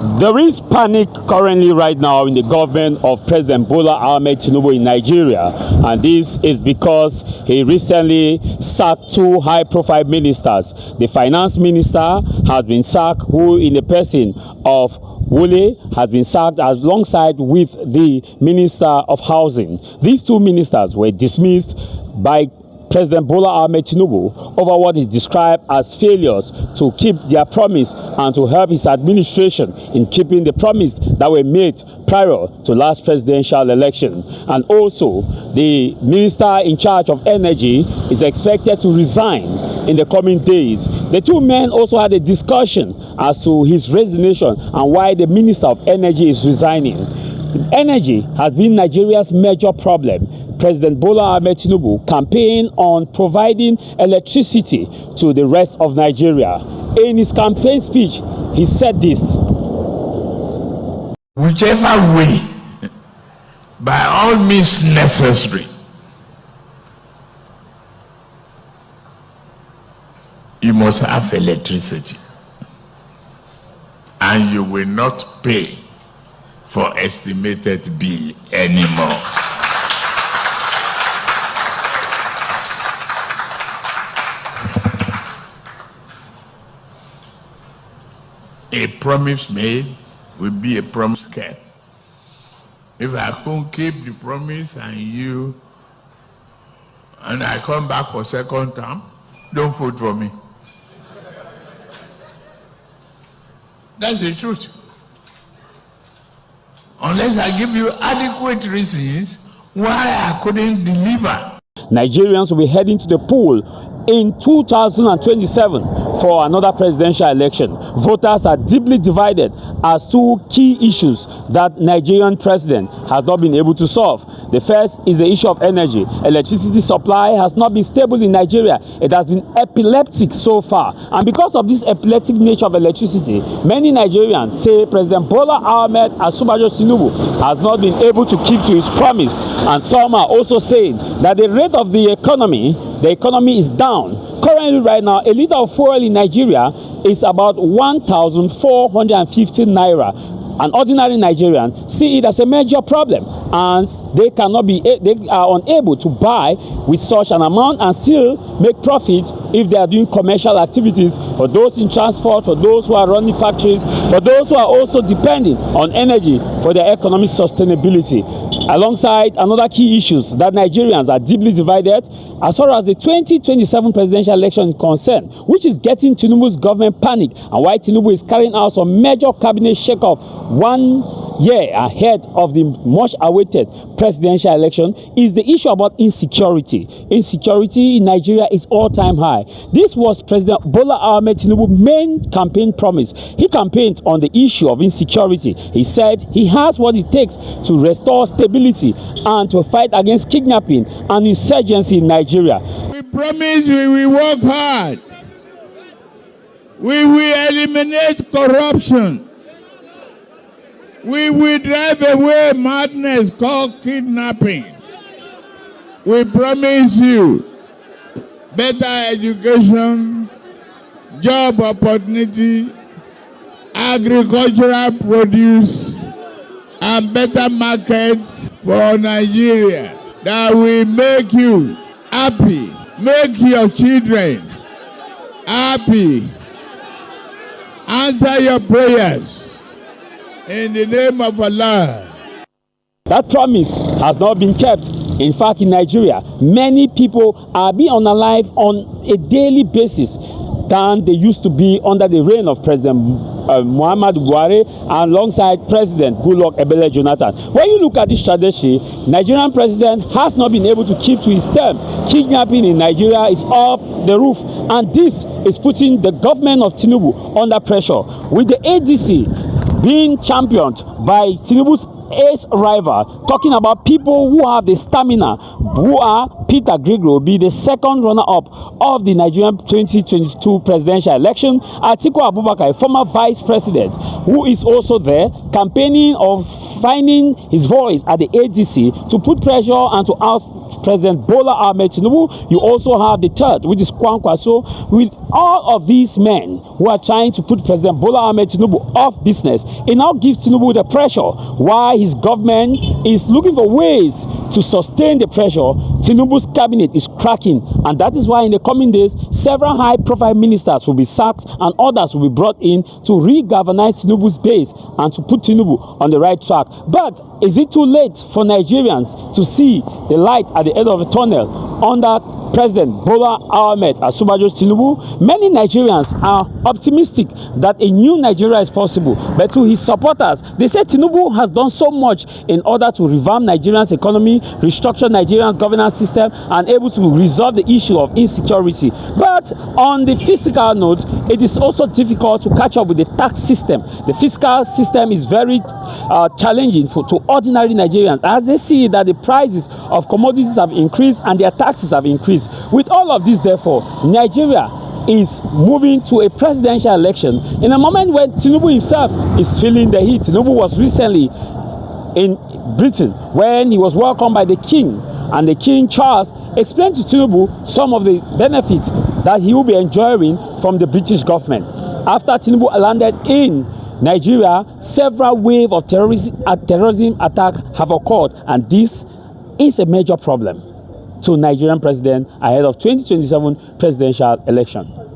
There is panic currently right now in the government of President Bola Ahmed Tinubu in Nigeria, and this is because he recently sacked two high-profile ministers. The finance minister has been sacked, who in the person of Wole has been sacked alongside with the Minister of Housing. These two ministers were dismissed by President Bola Ahmed Tinubu over what is described as failures to keep their promise and to help his administration in keeping the promise that were made prior to last presidential election. And also, the minister in charge of energy is expected to resign in the coming days. The two men also had a discussion as to his resignation and why the minister of energy is resigning. Energy has been Nigeria's major problem. President Bola Ahmed Tinubu campaigned on providing electricity to the rest of Nigeria. In his campaign speech, he said this: whichever way, by all means necessary, you must have electricity, and you will not pay for estimated bill anymore. A promise made will be a promise kept. If I can't keep the promise and I come back for second term, don't vote for me. That's the truth. Unless I give you adequate reasons why I couldn't deliver. Nigerians will be heading to the poll in 2027 for another presidential election. Voters are deeply divided as to key issues that Nigerian president has not been able to solve. The first is the issue of energy. Electricity supply has not been stable in Nigeria. It has been epileptic so far. And because of this epileptic nature of electricity, many Nigerians say President Bola Ahmed Tinubu has not been able to keep to his promise. And some are also saying that the rate of the economy is down. Currently, right now, a liter of fuel in Nigeria is about 1,450 naira. An ordinary Nigerian see it as a major problem, and they are unable to buy with such an amount and still make profit if they are doing commercial activities. For those in transport, for those who are running factories, for those who are also depending on energy for their economic sustainability. Alongside another key issues that Nigerians are deeply divided as far as the 2027 presidential election is concerned, which is getting Tinubu's government panic, and why Tinubu is carrying out some major cabinet shake-up 1 year ahead of the much-awaited presidential election, is the issue about insecurity. Insecurity in Nigeria is all-time high. This was President Bola Ahmed Tinubu's main campaign promise. He campaigned on the issue of insecurity. He said he has what it takes to restore stability and to fight against kidnapping and insurgency in Nigeria. We promise we will work hard. We will eliminate corruption. We will drive away madness called kidnapping. We promise you better education, job opportunity, agricultural produce, and better markets for Nigeria that will make you happy, make your children happy, answer your prayers. In the name of Allah. That promise has not been kept. In fact, in Nigeria, many people are being unalive on a daily basis than they used to be under the reign of President Muhammadu Buhari alongside President Goodluck Ebele Jonathan. When you look at this trajectory, Nigerian president has not been able to keep to his term. Kidnapping in Nigeria is up the roof, and this is putting the government of Tinubu under pressure. With the ADC being championed by Tinubu's ace rival, talking about people who have the stamina, who are Peter Gregory will be the second runner-up of the Nigerian 2022 presidential election. Atiku Abubakar, a former vice president, who is also there campaigning of finding his voice at the ADC to put pressure and to President Bola Ahmed Tinubu. You also have the third, which is Kwankwaso. With all of these men who are trying to put President Bola Ahmed Tinubu off business, it now gives Tinubu the pressure. While his government is looking for ways to sustain the pressure, Tinubu's cabinet is cracking, and that is why in the coming days, several high-profile ministers will be sacked and others will be brought in to re-galvanize Tinubu's base and to put Tinubu on the right track. But is it too late for Nigerians to see the light at the end of the tunnel under President Bola Ahmed Tinubu? Many Nigerians are optimistic that a new Nigeria is possible, but to his supporters, they say Tinubu has done so much in order to revamp Nigeria's economy, restructure Nigeria's governance system, and able to resolve the issue of insecurity. But on the fiscal note, it is also difficult to catch up with the tax system. The fiscal system is very challenging to ordinary Nigerians, as they see that the prices of commodities have increased and their taxes have increased. With all of this, therefore, Nigeria is moving to a presidential election in a moment when Tinubu himself is feeling the heat. Tinubu was recently in Britain when he was welcomed by the king, and the King Charles explained to Tinubu some of the benefits that he will be enjoying from the British government. After Tinubu landed in Nigeria, several waves of terrorism attacks have occurred, and this is a major problem to Nigerian president ahead of 2027 presidential election.